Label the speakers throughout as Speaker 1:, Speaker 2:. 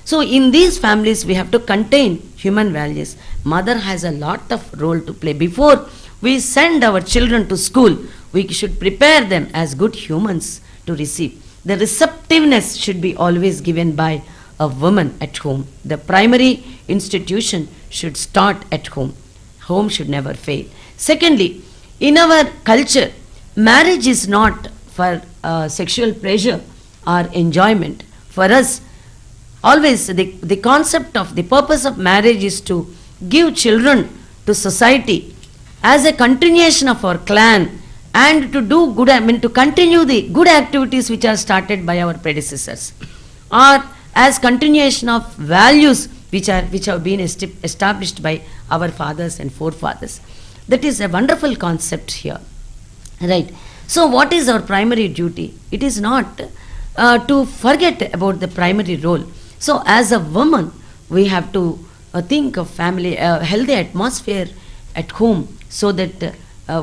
Speaker 1: So in these families we have to contain human values. Mother has a lot of role to play. Before we send our children to school, we should prepare them as good humans to receive. The receptiveness should be always given by a woman at home. The primary institution should start at home. Home should never fail. Secondly, in our culture, marriage is not for sexual pleasure or enjoyment. For us, always the concept of the purpose of marriage is to give children to society as a continuation of our clan and to do good, to continue the good activities which are started by our predecessors, or as continuation of values which have been established by our fathers and forefathers. That is a wonderful concept here, right? So what is our primary duty? It is not to forget about the primary role. So as a woman, we have to think of family, healthy atmosphere at home, so that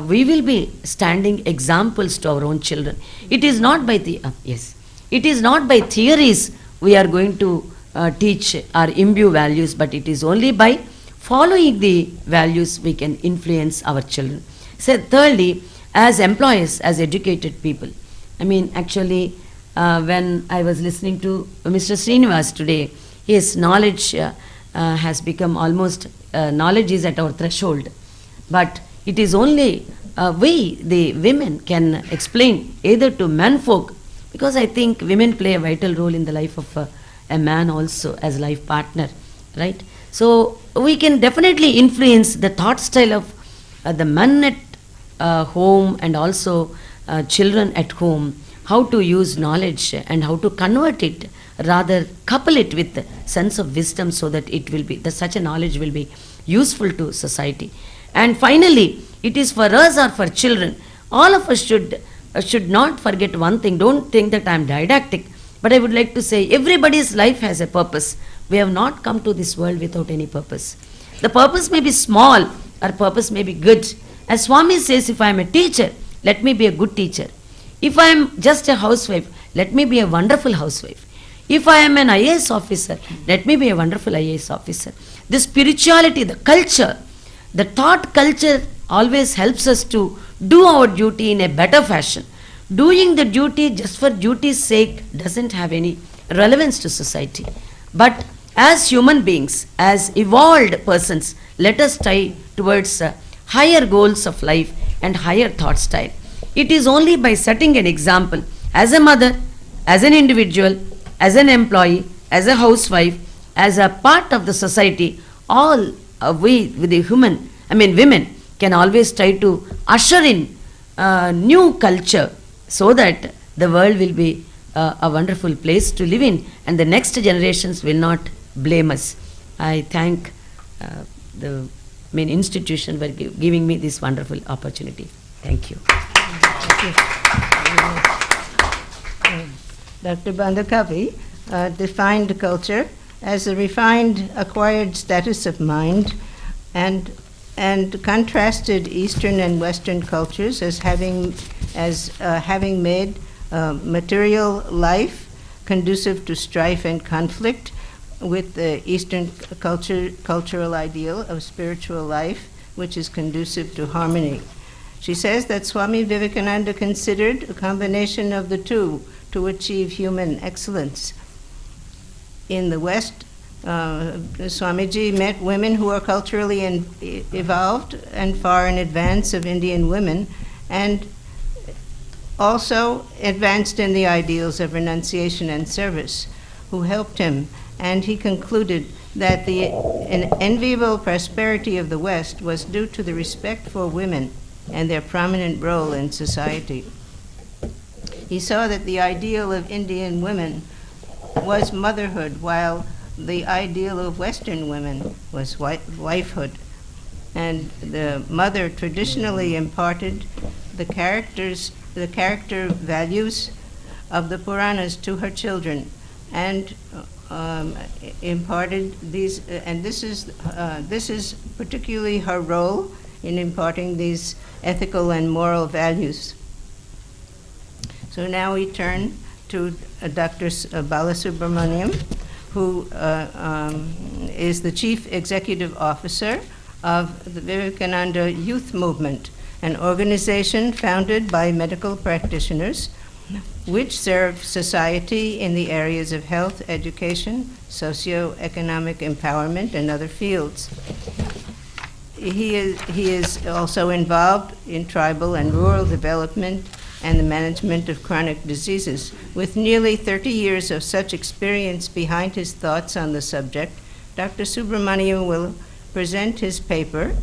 Speaker 1: we will be standing examples to our own children. It is not by the it is not by theories we are going to teach or imbue values, but it is only by following the values we can influence our children. So thirdly, as employers, as educated people, actually when I was listening to Mr. Srinivas today, his knowledge has become almost, knowledge is at our threshold. But it is only we, the women, can explain either to menfolk, because I think women play a vital role in the life of a man also as life partner, right? So we can definitely influence the thought style of the men at home and also children at home, how to use knowledge and how to convert it, rather couple it with sense of wisdom, so that it will be, that such a knowledge will be useful to society. And finally, it is for us or for children, all of us should not forget one thing. Don't think that I am didactic, but I would like to say everybody's life has a purpose. We have not come to this world without any purpose. The purpose may be small or purpose may be good. As Swami says, if I am a teacher, let me be a good teacher. If I am just a housewife, let me be a wonderful housewife. If I am an IAS officer, let me be a wonderful IAS officer. The spirituality, the culture, the thought culture always helps us to do our duty in a better fashion. Doing the duty just for duty's sake doesn't have any relevance to society. But as human beings, as evolved persons, let us try towards higher goals of life and higher thought style. It is only by setting an example as a mother, as an individual, as an employee, as a housewife, as a part of the society, all we with the women can always try to usher in new culture, so that the world will be a wonderful place to live in and the next generations will not blame us. I thank the main institution for giving me this wonderful opportunity. Thank you.
Speaker 2: Dr. Bandakavi defined culture as a refined acquired status of mind, and contrasted Eastern and Western cultures as having made material life conducive to strife and conflict, with the Eastern cultural ideal of spiritual life, which is conducive to harmony. She says that Swami Vivekananda considered a combination of the two to achieve human excellence. In the West, Swamiji met women who are culturally evolved and far in advance of Indian women, and also advanced in the ideals of renunciation and service, who helped him. And he concluded that the enviable prosperity of the West was due to the respect for women and their prominent role in society. He saw that the ideal of Indian women was motherhood, while the ideal of Western women was wifehood. And the mother traditionally imparted the character values of the Puranas to her children, and imparted these, and this is particularly her role in imparting these ethical and moral values. So now we turn to Dr. Balasubramaniam, who is the Chief Executive Officer of the Vivekananda Youth Movement, an organization founded by medical practitioners which serve society in the areas of health, education, socio-economic empowerment, and other fields. He is also involved in tribal and rural development and the management of chronic diseases. With nearly 30 years of such experience behind his thoughts on the subject, Dr. Subramaniam will present his paper,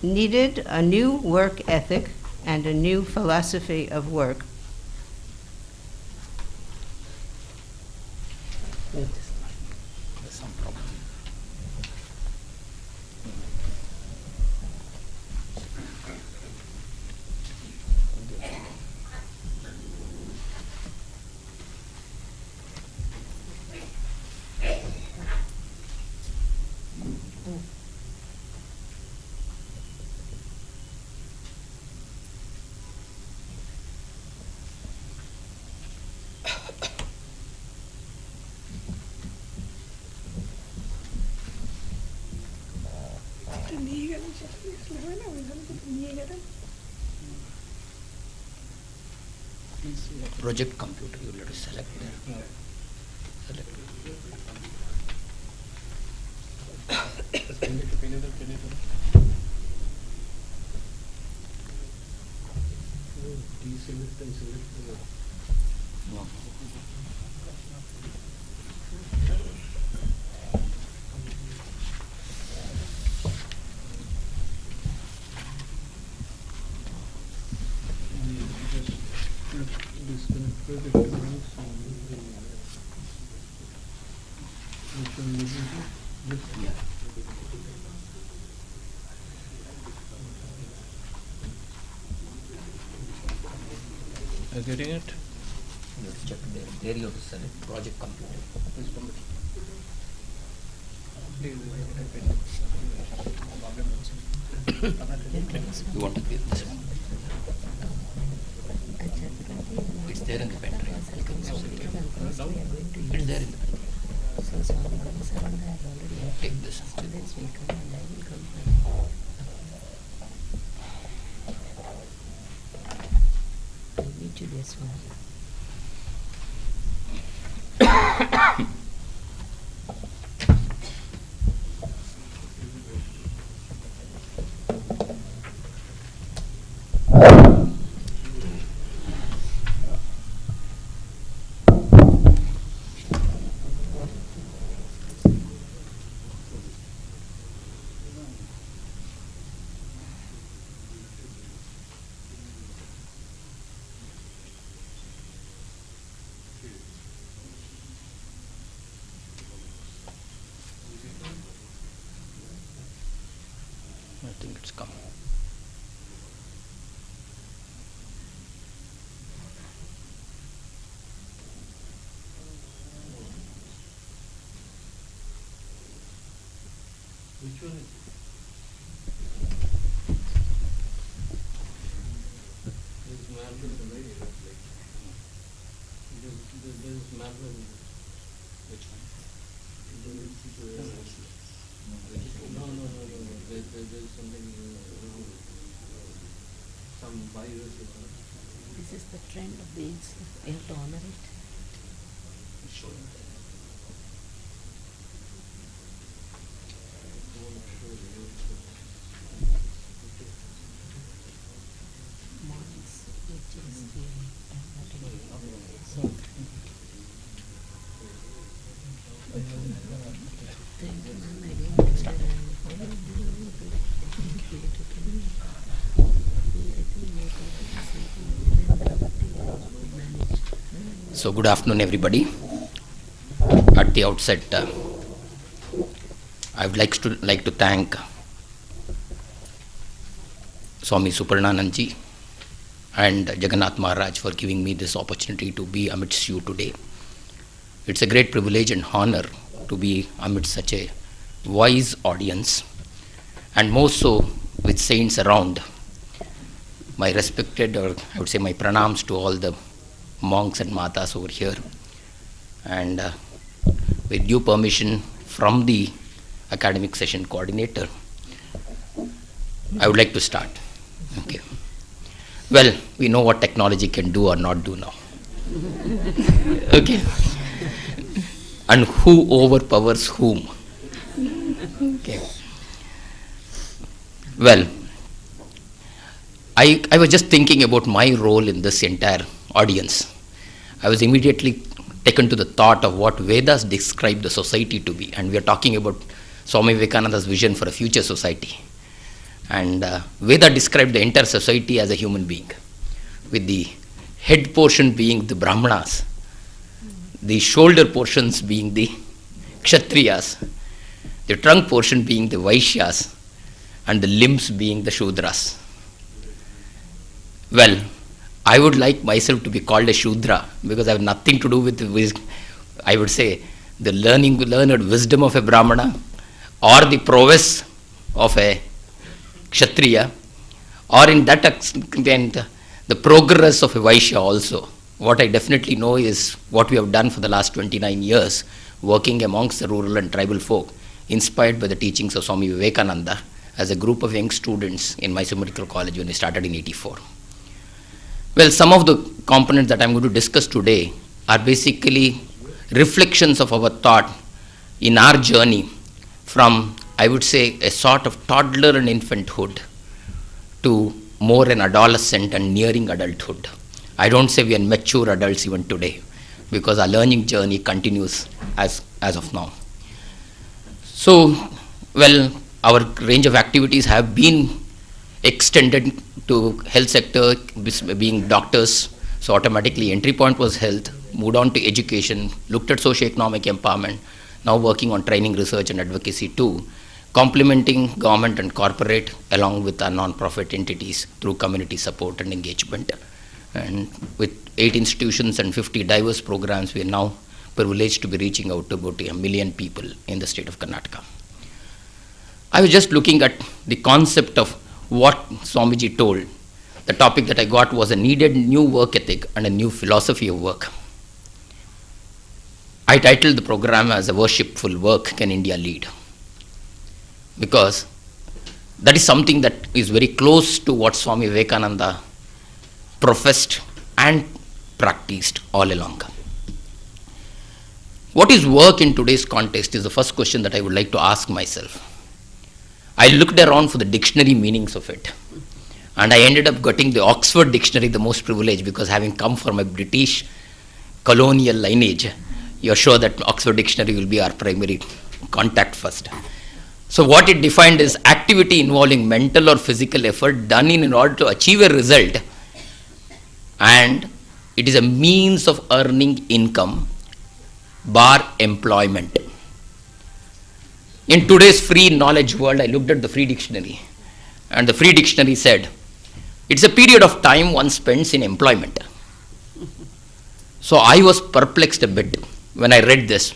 Speaker 2: Needed a New Work Ethic and a New Philosophy of Work.
Speaker 3: Project computer, you let us select there. Select. No.
Speaker 4: Are you getting it?
Speaker 3: You have to check there. There you have to select project computer. You want to give this one? It's there in the pen drive. It's there in the pen drive. Take this. I think it's come.
Speaker 4: Which one is it? This marble, right? This is marble.
Speaker 3: Which one?
Speaker 4: No. There's something, some virus.
Speaker 1: This is the trend of the insect. We have to honor it.
Speaker 3: It's showing there.
Speaker 1: Mornings, which is the thank you, ma'am. I don't understand.
Speaker 3: So good afternoon, everybody. At the outset, I would like to thank Swami Suparananandji and Jagannath Maharaj for giving me this opportunity to be amidst you today. It's a great privilege and honor to be amidst such a wise audience, and more so with saints around. My respected, or I would say my pranams to all the monks and matas over here, and with due permission from the academic session coordinator, I would like to start. Okay. Well, we know what technology can do or not do now. Okay. And who overpowers whom. Okay. Well, I was just thinking about my role in this entire audience. I was immediately taken to the thought of what Vedas describe the society to be. And we are talking about Swami Vivekananda's vision for a future society. And Veda described the entire society as a human being, with the head portion being the Brahmanas, the shoulder portions being the Kshatriyas, the trunk portion being the Vaishyas, and the limbs being the Shudras. Well, I would like myself to be called a Shudra because I have nothing to do with, I would say, the learned wisdom of a Brahmana or the prowess of a Kshatriya, or in that extent, the progress of a Vaishya also. What I definitely know is what we have done for the last 29 years, working amongst the rural and tribal folk, inspired by the teachings of Swami Vivekananda as a group of young students in Mysore Medical College when we started in '84. Well, some of the components that I'm going to discuss today are basically reflections of our thought in our journey from, I would say, a sort of toddler and infanthood to more an adolescent and nearing adulthood. I don't say we are mature adults even today, because our learning journey continues as of now. So, well, our range of activities have been extended to health sector, being doctors, so automatically entry point was health, moved on to education, looked at socio-economic empowerment, now working on training, research and advocacy too, complementing government and corporate along with our non-profit entities through community support and engagement. And with 8 institutions and 50 diverse programs, we are now privileged to be reaching out to about 1 million people in the state of Karnataka. I was just looking at the concept of what Swamiji told. The topic that I got was a needed new work ethic and a new philosophy of work. I titled the program as A Worshipful Work Can India Lead? Because that is something that is very close to what Swami Vivekananda professed and practiced all along. What is work in today's context is the first question that I would like to ask myself. I looked around for the dictionary meanings of it, and I ended up getting the Oxford Dictionary, the most privileged, because having come from a British colonial lineage, you're sure that Oxford Dictionary will be our primary contact first. So what it defined is activity involving mental or physical effort done in order to achieve a result, and it is a means of earning income bar employment. In today's free knowledge world, I looked at the free dictionary, and the free dictionary said, it's a period of time one spends in employment. So I was perplexed a bit when I read this.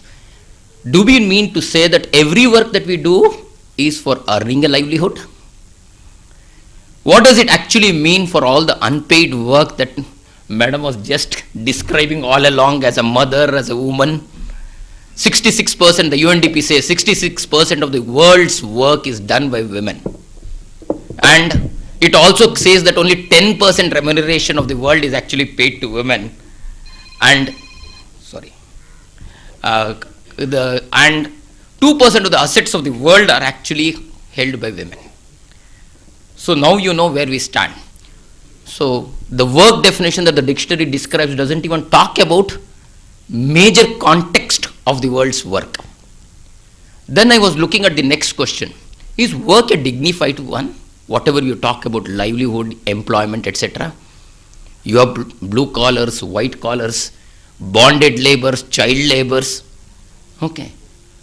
Speaker 3: Do we mean to say that every work that we do is for earning a livelihood? What does it actually mean for all the unpaid work that Madam was just describing all along as a mother, as a woman? 66%, the UNDP says 66% of the world's work is done by women. And it also says that only 10% remuneration of the world is actually paid to women. And, and 2% of the assets of the world are actually held by women. So now you know where we stand. So the work definition that the dictionary describes doesn't even talk about major context of the world's work. Then I was looking at the next question. Is work a dignified one? Whatever you talk about, livelihood, employment, etc. You have blue collars, white collars, bonded laborers, child laborers. Okay.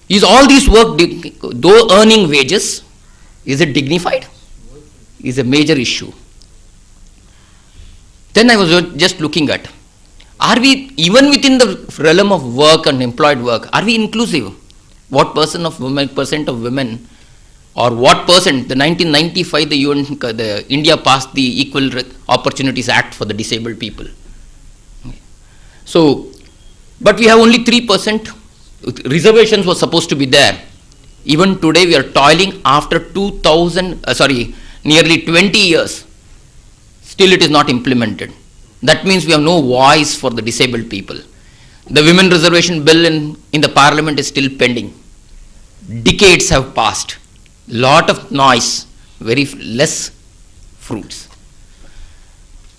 Speaker 3: Is all this work, though earning wages, is it dignified? Is a major issue. Then I was just looking at, are we, even within the realm of work and employed work, are we inclusive? What percent of women, or what percent, the 1995, the India passed the Equal Opportunities Act for the disabled people. So, but we have only 3% reservations were supposed to be there. Even today we are toiling after nearly 20 years. Still it is not implemented. That means we have no voice for the disabled people. The women reservation bill in the parliament is still pending. Decades have passed. Lot of noise, very less fruits.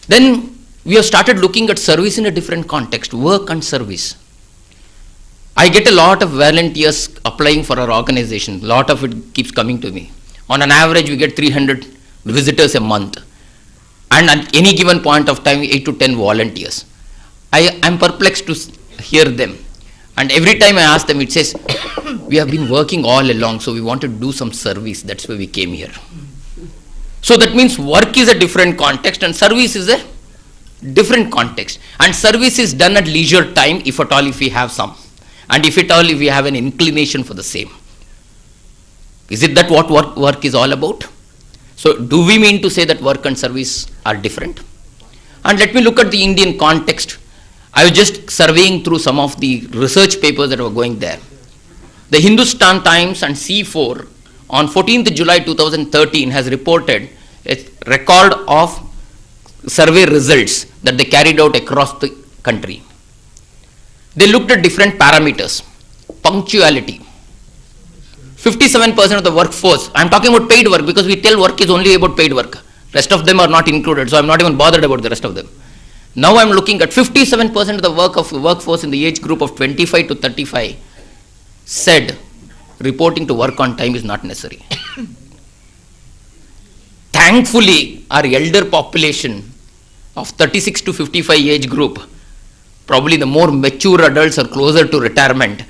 Speaker 3: Then we have started looking at service in a different context, work and service. I get a lot of volunteers applying for our organization. Lot of it keeps coming to me. On an average, we get 300 visitors a month. And at any given point of time, 8 to 10 volunteers. I am perplexed to hear them. And every time I ask them, it says, we have been working all along, so we want to do some service. That's why we came here. So that means work is a different context and service is a different context. And service is done at leisure time, if at all, if we have some. And if at all, if we have an inclination for the same. Is it that what work is all about? So do we mean to say that work and service are different? And let me look at the Indian context. I was just surveying through some of the research papers that were going there. The Hindustan Times and C4 on 14th July 2013 has reported a record of survey results that they carried out across the country. They looked at different parameters. Punctuality. 57% of the workforce, I am talking about paid work because we tell work is only about paid work. Rest of them are not included, so I am not even bothered about the rest of them. Now I am looking at 57% of the workforce in the age group of 25 to 35 said reporting to work on time is not necessary. Thankfully, our elder population of 36 to 55 age group, probably the more mature adults are closer to retirement,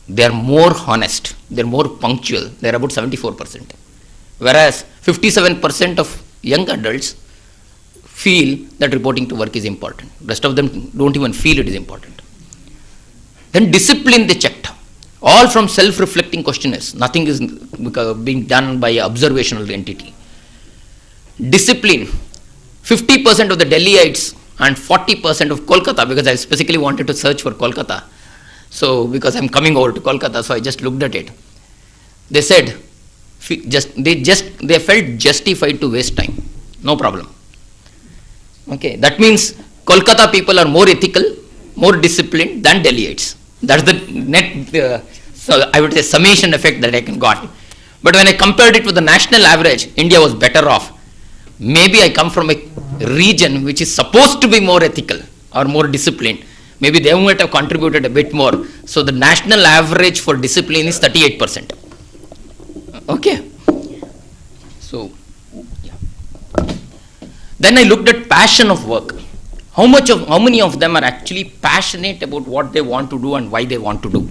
Speaker 3: they are more honest, they are more punctual, they are about 74%. Whereas 57% of young adults feel that reporting to work is important. Rest of them don't even feel it is important. Then discipline they checked. All from self-reflecting questionnaires. Nothing is being done by an observational entity. Discipline. 50% of the Delhiites and 40% of Kolkata, because I specifically wanted to search for Kolkata. So, because I'm coming over to Kolkata, so I just looked at it. They said, they felt justified to waste time. No problem. Okay, that means Kolkata people are more ethical, more disciplined than Delhiites. That's the net, so I would say summation effect that I got. But when I compared it with the national average, India was better off. Maybe I come from a region which is supposed to be more ethical or more disciplined. Maybe they might have contributed a bit more. So the national average for discipline is 38%. Okay. So, yeah. Then I looked at passion of work. How many of them are actually passionate about what they want to do and why they want to do?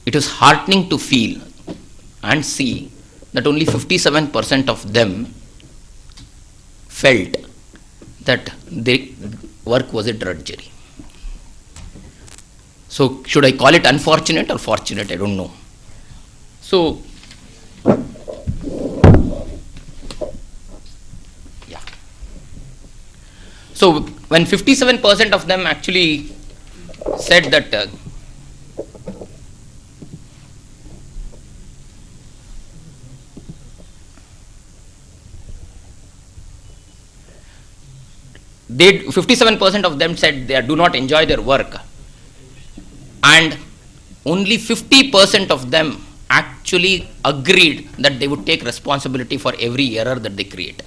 Speaker 3: It is heartening to feel and see that only 57% of them felt that their work was a drudgery. So should I call it unfortunate or fortunate? I don't know. So, yeah. So when 57% of them actually said that they 57% of them said they do not enjoy their work, and only 50% of them actually agreed that they would take responsibility for every error that they create.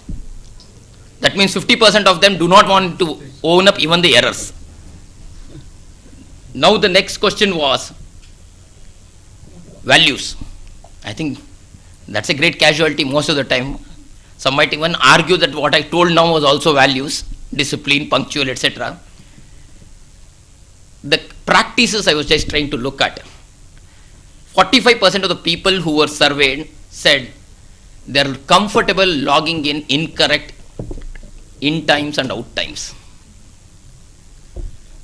Speaker 3: That means 50% of them do not want to own up even the errors. Now the next question was values. I think that's a great casualty most of the time. Some might even argue that what I told now was also values, discipline, punctual, etc. The practices I was just trying to look at. 45% of the people who were surveyed said they are comfortable logging in incorrect in times and out times.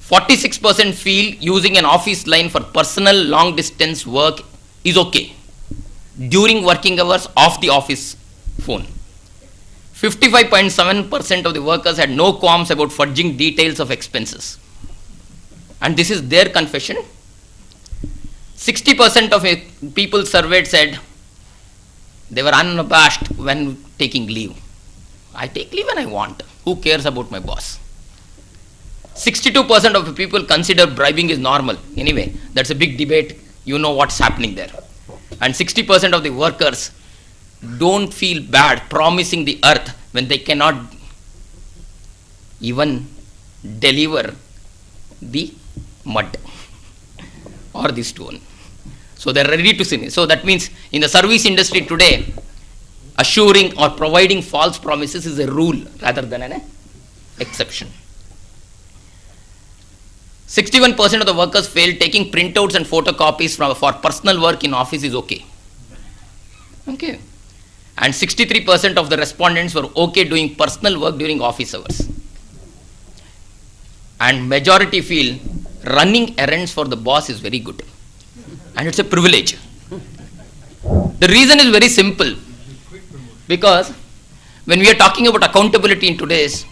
Speaker 3: 46% feel using an office line for personal long distance work is okay during working hours off the office phone. 55.7% of the workers had no qualms about fudging details of expenses. and this is their confession, 60% of people surveyed said they were unabashed when taking leave. I take leave when I want. Who cares about my boss? 62% of the people consider bribing is normal. Anyway, that's a big debate. You know what's happening there. And 60% of the workers don't feel bad promising the earth when they cannot even deliver the mud or the stone. So they're ready to sin. So that means in the service industry today, assuring or providing false promises is a rule rather than an exception. 61% of the workers feel taking printouts and photocopies for personal work in office is okay. Okay. And 63% of the respondents were okay doing personal work during office hours. And majority feel running errands for the boss is very good. And it's a privilege. The reason is very simple. Because when we are talking about accountability in today's,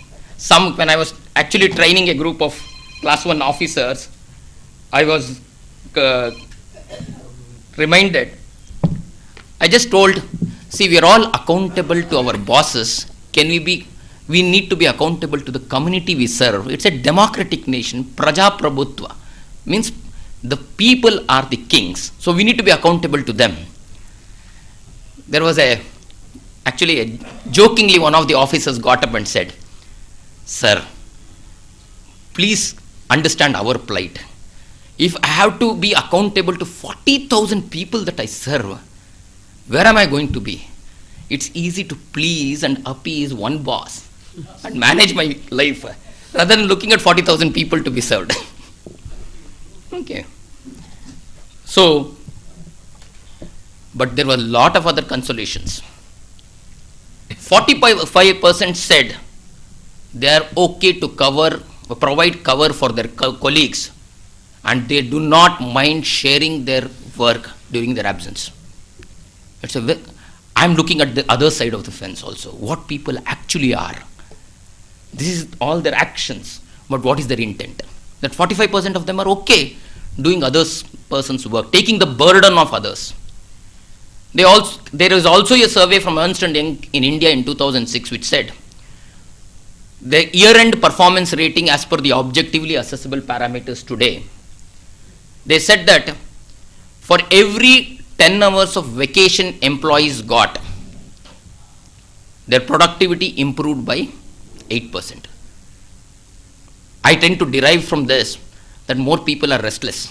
Speaker 3: when I was actually training a group of class 1 officers, I was reminded, I just told, see, we are all accountable to our bosses. We need to be accountable to the community we serve. It's a democratic nation, Praja Prabhutva, means the people are the kings. So we need to be accountable to them. There was jokingly one of the officers got up and said, sir, please understand our plight. If I have to be accountable to 40,000 people that I serve, where am I going to be? It's easy to please and appease one boss and manage my life rather than looking at 40,000 people to be served. Okay. So, but there were a lot of other consolations. 45% said they are okay to provide cover for their colleagues, and they do not mind sharing their work during their absence. I'm looking at the other side of the fence also, what people actually are. This is all their actions, but what is their intent? That 45% of them are okay doing person's work, taking the burden of others. There is also a survey from Ernst & Young in India in 2006 which said the year-end performance rating as per the objectively accessible parameters today, they said that for every 10 hours of vacation employees got, their productivity improved by 8%. I tend to derive from this that more people are restless.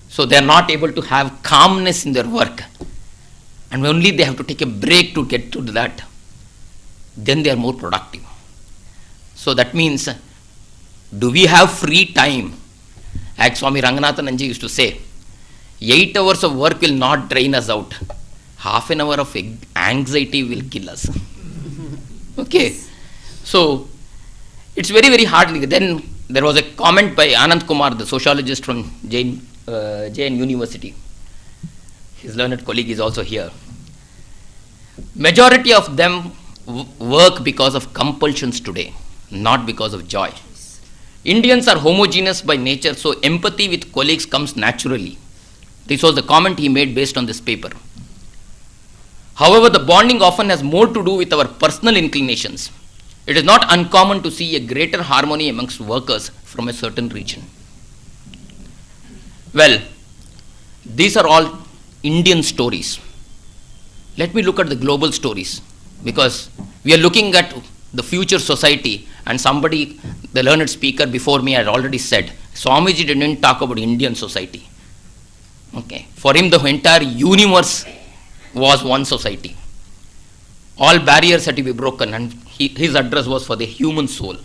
Speaker 3: So they are not able to have calmness in their work. And only they have to take a break to get to that. Then they are more productive. So that means, do we have free time? As Swami Ranganathananji used to say, 8 hours of work will not drain us out. Half an hour of anxiety will kill us. Okay. So, it's very, very hard. Then there was a comment by Anand Kumar, the sociologist from Jain University. His learned colleague is also here. Majority of them work because of compulsions today, not because of joy. Indians are homogeneous by nature, so empathy with colleagues comes naturally. This was the comment he made based on this paper. However, the bonding often has more to do with our personal inclinations. It is not uncommon to see a greater harmony amongst workers from a certain region. Well, these are all Indian stories. Let me look at the global stories, because we are looking at the future society, and somebody, the learned speaker before me, had already said, Swamiji didn't talk about Indian society. Okay. For him, the entire universe was one society. All barriers had to be broken, and his address was for the human soul.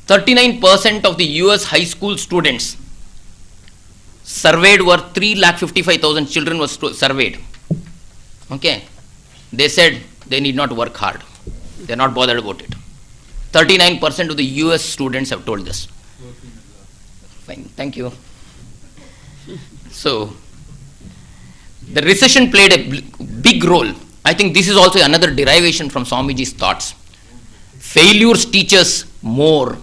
Speaker 3: 39% of the US high school students surveyed were 3,55,000 children were surveyed. Okay. They said they need not work hard. They are not bothered about it. 39% of the US students have told this. Fine. Thank you. So, the recession played a big role. I think this is also another derivation from Swamiji's thoughts. Failures teach us more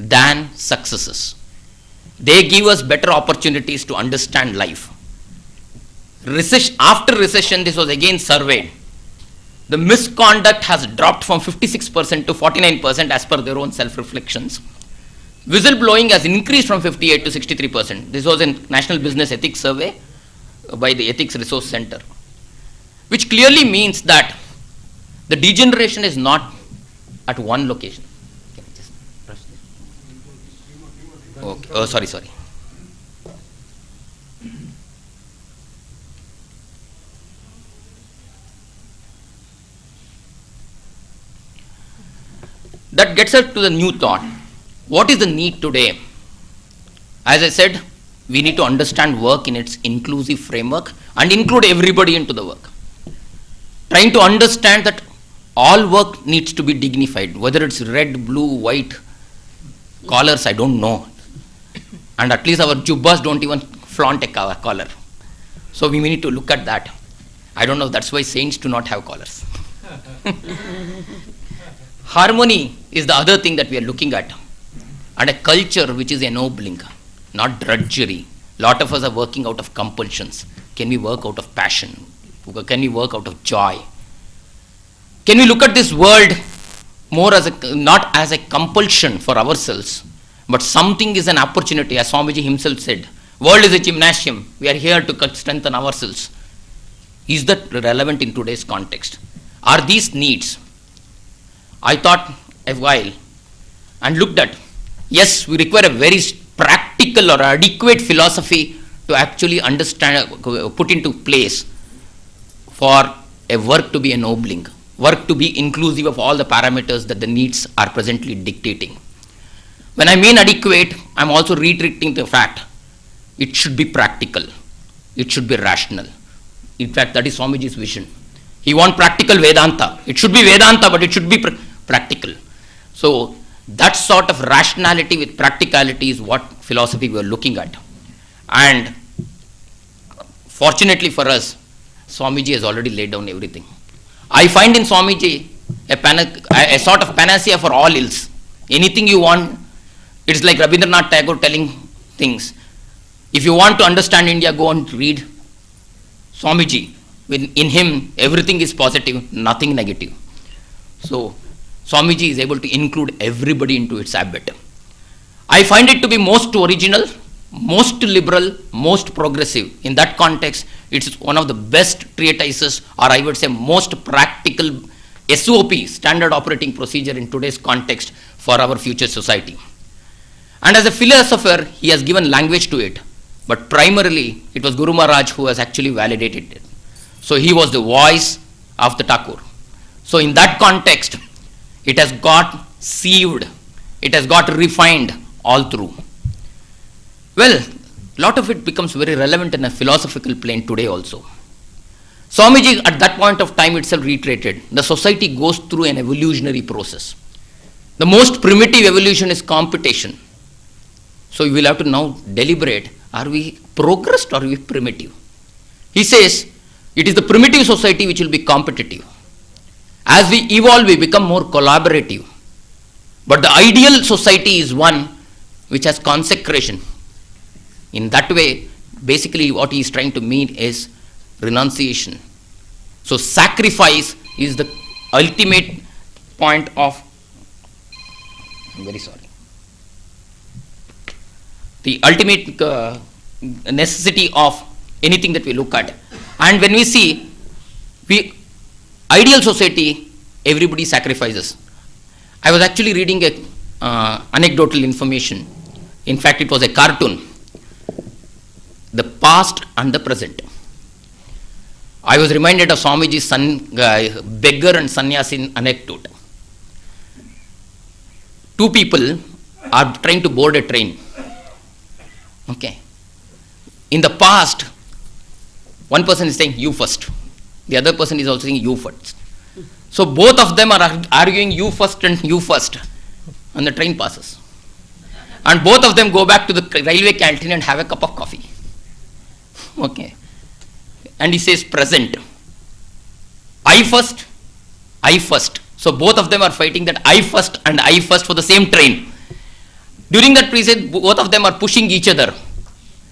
Speaker 3: than successes. They give us better opportunities to understand life. After recession, this was again surveyed. The misconduct has dropped from 56% to 49% as per their own self-reflections. Whistleblowing has increased from 58 to 63%. This was a National Business Ethics Survey by the Ethics Resource Center, which clearly means that the degeneration is not at one location. Can I just brush this? Okay. Oh, sorry. That gets us to the new thought. What is the need today? As I said, we need to understand work in its inclusive framework and include everybody into the work. Trying to understand that all work needs to be dignified, whether it's red, blue, white, collars, I don't know. And at least our jubbas don't even flaunt a collar. So we need to look at that. I don't know, that's why saints do not have collars. Harmony is the other thing that we are looking at. And a culture which is ennobling, not drudgery. A lot of us are working out of compulsions. Can we work out of passion? Can we work out of joy? Can we look at this world more as not as a compulsion for ourselves, but something is an opportunity, as Swamiji himself said. World is a gymnasium. We are here to strengthen ourselves. Is that relevant in today's context? Are these needs? I thought a while and looked at, yes, we require a very practical or adequate philosophy to actually understand, put into place for a work to be ennobling, work to be inclusive of all the parameters that the needs are presently dictating. When I mean adequate, I'm also reiterating the fact it should be practical, it should be rational. In fact, that is Swamiji's vision. He wants practical Vedanta. It should be Vedanta, but it should be practical. So that sort of rationality with practicality is what philosophy we are looking at. And fortunately for us, Swamiji has already laid down everything. I find in Swamiji a sort of panacea for all ills. Anything you want, it's like Rabindranath Tagore telling things. If you want to understand India, go and read Swamiji. In him, everything is positive, nothing negative. So Swamiji is able to include everybody into its ambit. I find it to be most original, most liberal, most progressive. In that context, it's one of the best treatises, or I would say most practical SOP, standard operating procedure in today's context for our future society. And as a philosopher, he has given language to it, but primarily it was Guru Maharaj who has actually validated it. So he was the voice of the Thakur. So in that context, it has got sieved, it has got refined all through. Well, a lot of it becomes very relevant in a philosophical plane today also. Swamiji at that point of time itself reiterated, the society goes through an evolutionary process. The most primitive evolution is competition. So we will have to now deliberate, are we progressed or are we primitive? He says, it is the primitive society which will be competitive. As we evolve, we become more collaborative. But the ideal society is one which has consecration. In that way, basically what he is trying to mean is renunciation. So sacrifice is the ultimate point of, I'm very sorry, the ultimate necessity of anything that we look at. And when we see, ideal society, everybody sacrifices. I was actually reading a anecdotal information. In fact, it was a cartoon. The past and the present. I was reminded of Swamiji's beggar and sannyasi anecdote. Two people are trying to board a train. Okay. In the past, one person is saying, you first. The other person is also saying, you first. So both of them are arguing, you first and you first. And the train passes. And both of them go back to the railway canteen and have a cup of coffee. Okay. And he says, present. I first, I first. So both of them are fighting that I first and I first for the same train. During that period, both of them are pushing each other.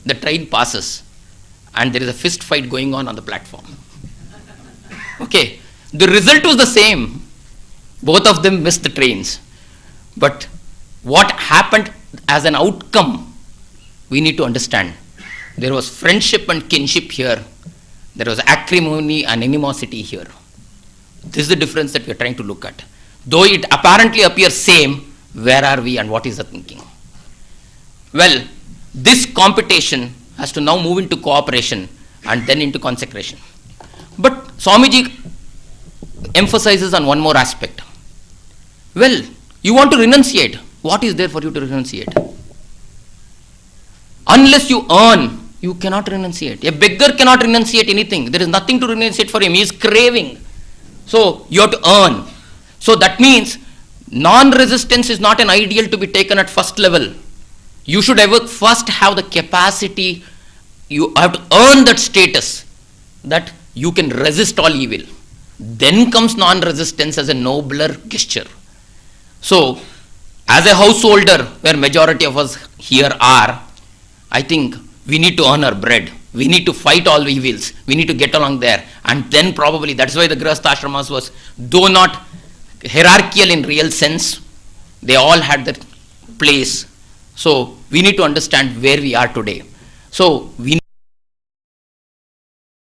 Speaker 3: The train passes, and there is a fist fight going on the platform. Okay, the result was the same. Both of them missed the trains. But what happened as an outcome, we need to understand. There was friendship and kinship here. There was acrimony and animosity here. This is the difference that we are trying to look at. Though it apparently appears same, where are we and what is the thinking? Well, this competition has to now move into cooperation and then into consecration. But Swamiji emphasizes on one more aspect. Well, you want to renunciate. What is there for you to renunciate? Unless you earn, you cannot renunciate. A beggar cannot renunciate anything. There is nothing to renunciate for him. He is craving. So you have to earn. So that means non-resistance is not an ideal to be taken at first level. You should ever first have the capacity. You have to earn that status that you can resist all evil. Then comes non-resistance as a nobler gesture. So, as a householder, where majority of us here are, I think we need to earn our bread. We need to fight all evils. We need to get along there. And then probably, that's why the Grihastha Ashramas was, though not hierarchical in real sense, they all had their place. So, we need to understand where we are today. So, we